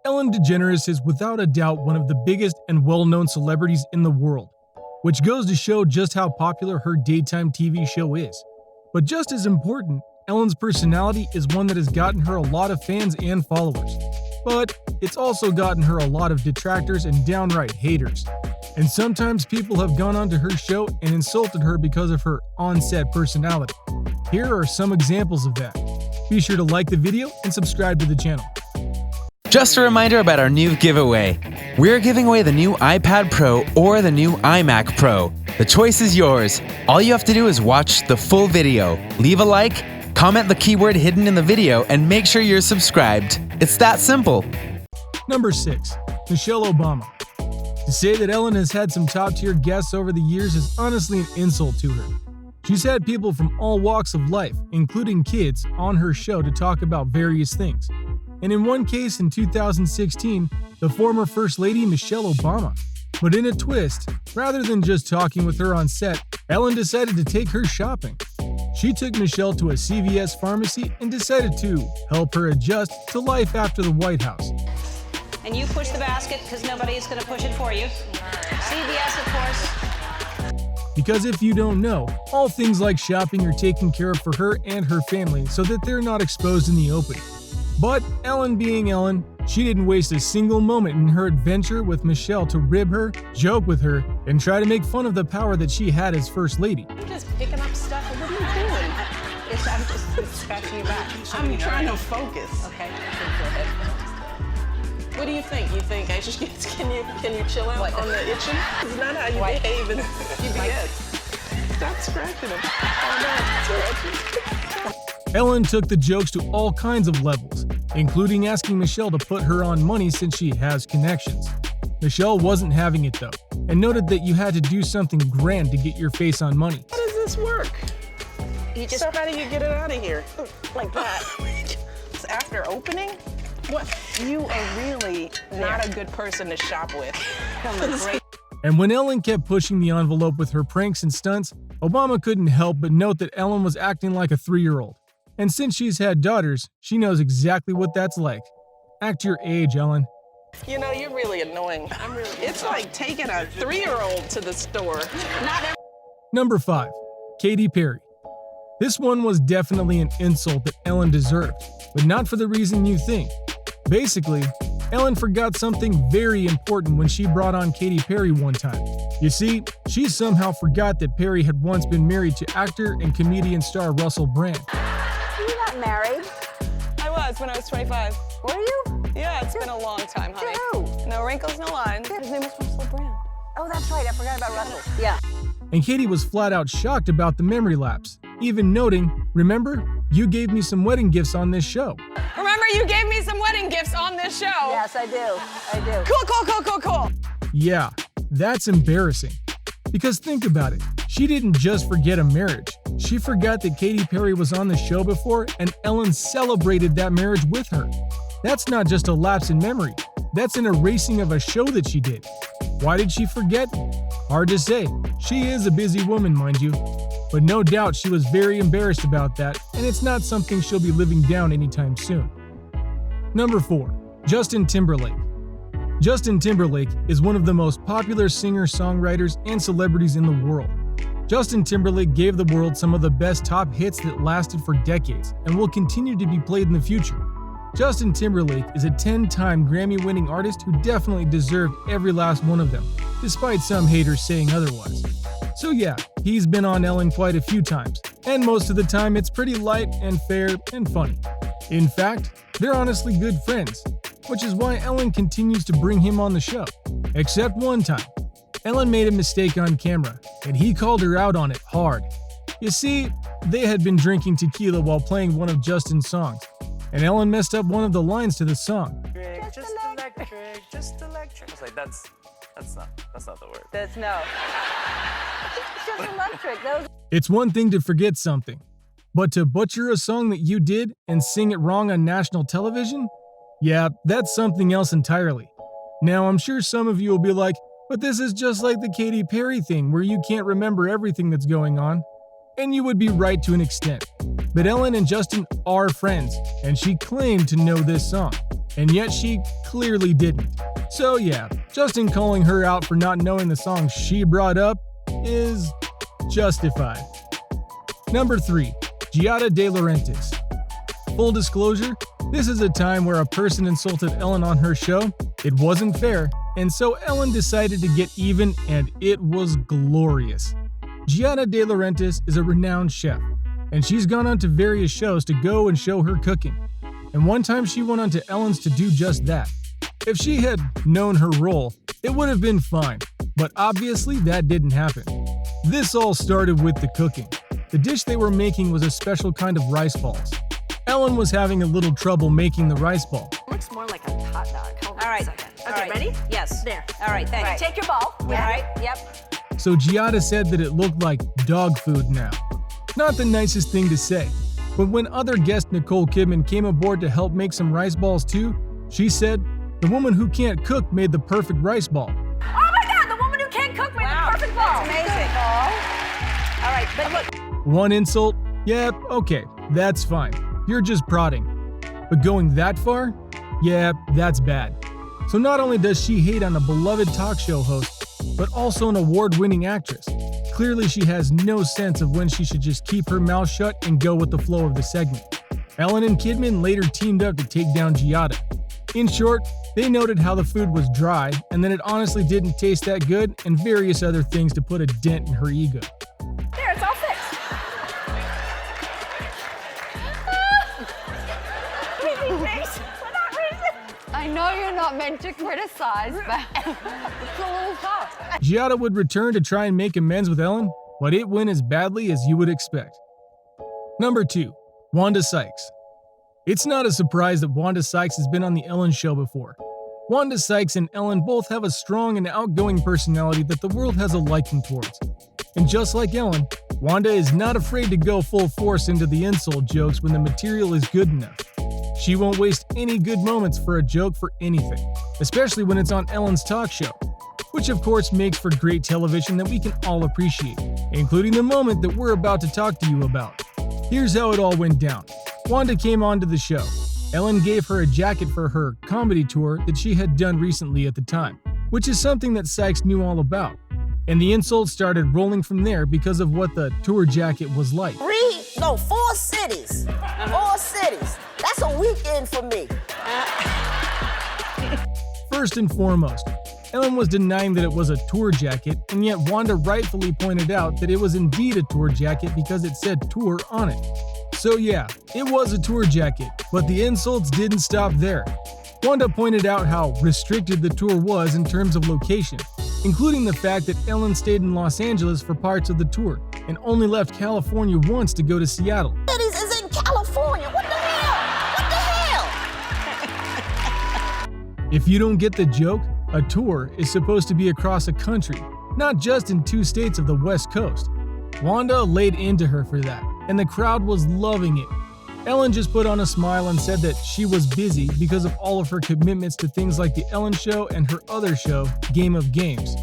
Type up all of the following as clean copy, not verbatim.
Ellen DeGeneres is without a doubt one of the biggest and well-known celebrities in the world, which goes to show just how popular her daytime TV show is. But just as important, Ellen's personality is one that has gotten her a lot of fans and followers. But it's also gotten her a lot of detractors and downright haters. And sometimes people have gone onto her show and insulted her because of her on-set personality. Here are some examples of that. Be sure to like the video and subscribe to the channel. Just a reminder about our new giveaway. We're giving away the new iPad Pro or the new iMac Pro. The choice is yours. All you have to do is watch the full video, leave a like, comment the keyword hidden in the video, and make sure you're subscribed. It's that simple. Number 6. Michelle Obama. To say that Ellen has had some top-tier guests over the years is honestly an insult to her. She's had people from all walks of life, including kids, on her show to talk about various things. And in one case in 2016, the former First Lady Michelle Obama. But in a twist, rather than just talking with her on set, Ellen decided to take her shopping. She took Michelle to a CVS pharmacy and decided to help her adjust to life after the White House. And you push the basket because nobody's going to push it for you. CVS, of course. Because if you don't know, all things like shopping are taken care of for her and her family so that they're not exposed in the open. But Ellen being Ellen, she didn't waste a single moment in her adventure with Michelle to rib her, joke with her, and try to make fun of the power that she had as First Lady. I'm just picking up stuff. What are you doing? I'm just scratching your back. I'm trying to focus. Okay, go ahead. What do you think? You think I should can you chill out on the itching? It's not how you behave in CBS. Stop scratching them. Oh no, Ellen took the jokes to all kinds of levels, including asking Michelle to put her on money since she has connections. Michelle wasn't having it though, and noted that you had to do something grand to get your face on money. How does this work? So how do you get it out of here? Like that? It's after opening? What? You are really not a good person to shop with. And when Ellen kept pushing the envelope with her pranks and stunts, Obama couldn't help but note that Ellen was acting like a 3-year-old. And since she's had daughters, she knows exactly what that's like. Act your age, Ellen. You know, you're really annoying. It's like taking a 3-year-old to the store. Number 5. Katy Perry. This one was definitely an insult that Ellen deserved, but not for the reason you think. Basically, Ellen forgot something very important when she brought on Katy Perry one time. You see, she somehow forgot that Perry had once been married to actor and comedian star Russell Brand. You got married? I was when I was 25. Were you? Yeah, it's been a long time, honey. To who? No wrinkles, no lines. His name was Russell Brand. Oh, that's right. I forgot about Russell. Yeah. And Katy was flat out shocked about the memory lapse, even noting, "Remember, you gave me some wedding gifts on this show." Remember, you gave me some wedding gifts on this show. Yes, I do. I do. Cool. Yeah, that's embarrassing. Because think about it, she didn't just forget a marriage. She forgot that Katy Perry was on the show before and Ellen celebrated that marriage with her. That's not just a lapse in memory, that's an erasing of a show that she did. Why did she forget? Hard to say. She is a busy woman, mind you. But no doubt she was very embarrassed about that, and it's not something she'll be living down anytime soon. Number 4. Justin Timberlake. Justin Timberlake is one of the most popular singer-songwriters and celebrities in the world. Justin Timberlake gave the world some of the best top hits that lasted for decades and will continue to be played in the future. Justin Timberlake is a 10-time Grammy-winning artist who definitely deserved every last one of them, despite some haters saying otherwise. So yeah, he's been on Ellen quite a few times, and most of the time it's pretty light and fair and funny. In fact, they're honestly good friends, which is why Ellen continues to bring him on the show. Except one time, Ellen made a mistake on camera, and he called her out on it hard. You see, they had been drinking tequila while playing one of Justin's songs, and Ellen messed up one of the lines to the song. Just electric. I was like, that's not the word. That's no. It's just electric. It's one thing to forget something, but to butcher a song that you did and sing it wrong on national television? Yeah, that's something else entirely. Now, I'm sure some of you will be like, but this is just like the Katy Perry thing where you can't remember everything that's going on. And you would be right to an extent. But Ellen and Justin are friends, and she claimed to know this song. and yet she clearly didn't. So yeah, Justin calling her out for not knowing the song she brought up is justified. Number 3. Giada De Laurentiis. Full disclosure, this is a time where a person insulted Ellen on her show. It wasn't fair, and so Ellen decided to get even, and it was glorious. Giada De Laurentiis is a renowned chef, and she's gone on to various shows to go and show her cooking. And one time she went on to Ellen's to do just that. If she had known her role, it would have been fine, but obviously that didn't happen. This all started with the cooking. The dish they were making was a special kind of rice balls. Ellen was having a little trouble making the rice ball. Looks more like a hot dog. Hold on All right. a second. All Okay, right. ready? Yes. There. All right, thanks. Right. Take your ball. All right, yep. So Giada said that it looked like dog food now. Not the nicest thing to say, but when other guest Nicole Kidman came aboard to help make some rice balls too, she said, "The woman who can't cook made the perfect rice ball." Oh my God! The woman who can't cook made the perfect ball. That's amazing. All right, but look. One insult? Yeah, okay, that's fine. You're just prodding. But going that far? Yeah, that's bad. So not only does she hate on a beloved talk show host, but also an award-winning actress. Clearly she has no sense of when she should just keep her mouth shut and go with the flow of the segment. Ellen and Kidman later teamed up to take down Giada. In short, they noted how the food was dry and that it honestly didn't taste that good and various other things to put a dent in her ego. There, it's all fixed. Face for that reason. I know you're not meant to criticize, but it's a little tough. Giada would return to try and make amends with Ellen, but it went as badly as you would expect. Number 2. Wanda Sykes. It's not a surprise that Wanda Sykes has been on the Ellen Show before. Wanda Sykes and Ellen both have a strong and outgoing personality that the world has a liking towards. And just like Ellen, Wanda is not afraid to go full force into the insult jokes when the material is good enough. She won't waste any good moments for a joke for anything, especially when it's on Ellen's talk show, which of course makes for great television that we can all appreciate, including the moment that we're about to talk to you about. Here's how it all went down. Wanda came onto the show. Ellen gave her a jacket for her comedy tour that she had done recently at the time, which is something that Sykes knew all about. And the insults started rolling from there because of what the tour jacket was like. 4 cities. 4 cities. That's a weekend for me. First and foremost, Ellen was denying that it was a tour jacket, and yet Wanda rightfully pointed out that it was indeed a tour jacket because it said tour on it. So yeah, it was a tour jacket, but the insults didn't stop there. Wanda pointed out how restricted the tour was in terms of location, including the fact that Ellen stayed in Los Angeles for parts of the tour and only left California once to go to Seattle. Cities is in California. What the hell? What the hell? If you don't get the joke, a tour is supposed to be across a country, not just in 2 states of the West Coast. Wanda laid into her for that, and the crowd was loving it. Ellen just put on a smile and said that she was busy because of all of her commitments to things like The Ellen Show and her other show, Game of Games.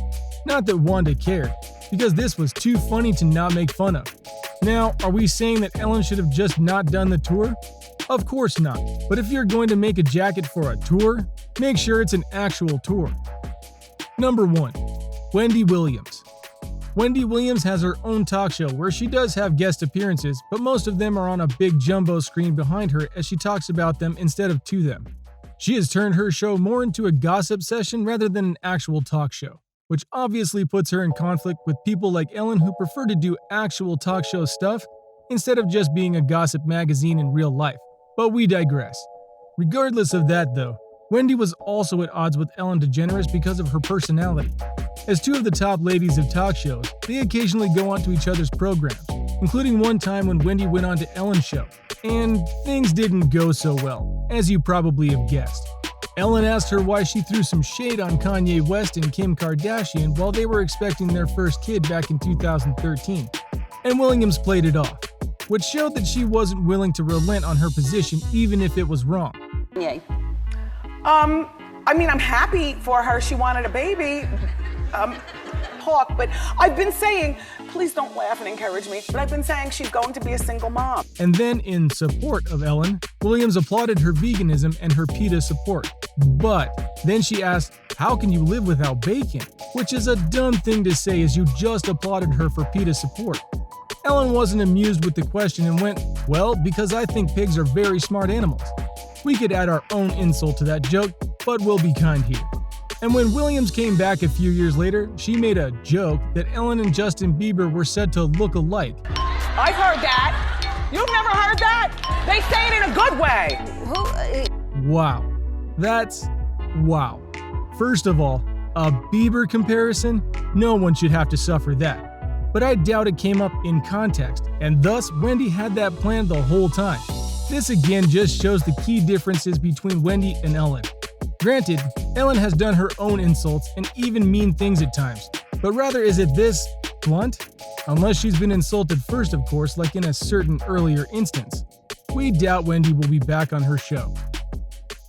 Not that Wanda cared, because this was too funny to not make fun of. Now, are we saying that Ellen should have just not done the tour? Of course not, but if you're going to make a jacket for a tour, make sure it's an actual tour. Number 1. Wendy Williams. Wendy Williams has her own talk show where she does have guest appearances, but most of them are on a big jumbo screen behind her as she talks about them instead of to them. She has turned her show more into a gossip session rather than an actual talk show, which obviously puts her in conflict with people like Ellen who prefer to do actual talk show stuff instead of just being a gossip magazine in real life. But we digress. Regardless of that though, Wendy was also at odds with Ellen DeGeneres because of her personality. As 2 of the top ladies of talk shows, they occasionally go onto each other's programs, including one time when Wendy went on to Ellen's show, and things didn't go so well, as you probably have guessed. Ellen asked her why she threw some shade on Kanye West and Kim Kardashian while they were expecting their first kid back in 2013, and Williams played it off, which showed that she wasn't willing to relent on her position even if it was wrong. Yay. I mean, I'm happy for her. She wanted a baby. talk, but I've been saying, please don't laugh and encourage me, but I've been saying she's going to be a single mom. And then, in support of Ellen, Williams applauded her veganism and her PETA support. But then she asked, how can you live without bacon? Which is a dumb thing to say, as you just applauded her for PETA support. Ellen wasn't amused with the question and went, well, because I think pigs are very smart animals. We could add our own insult to that joke, but we'll be kind here. And when Williams came back a few years later, she made a joke that Ellen and Justin Bieber were said to look alike. I've heard that. You've never heard that? They say it in a good way. Wow. That's wow. First of all, a Bieber comparison? No one should have to suffer that. But I doubt it came up in context, and thus Wendy had that planned the whole time. This again just shows the key differences between Wendy and Ellen. Granted, Ellen has done her own insults and even mean things at times, but rather is it this blunt? Unless she's been insulted first, of course, like in a certain earlier instance. We doubt Wendy will be back on her show.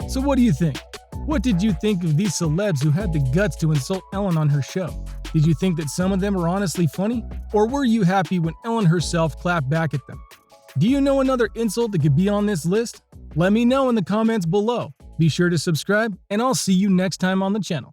So what do you think? What did you think of these celebs who had the guts to insult Ellen on her show? Did you think that some of them were honestly funny? Or were you happy when Ellen herself clapped back at them? Do you know another insult that could be on this list? Let me know in the comments below. Be sure to subscribe, and I'll see you next time on the channel.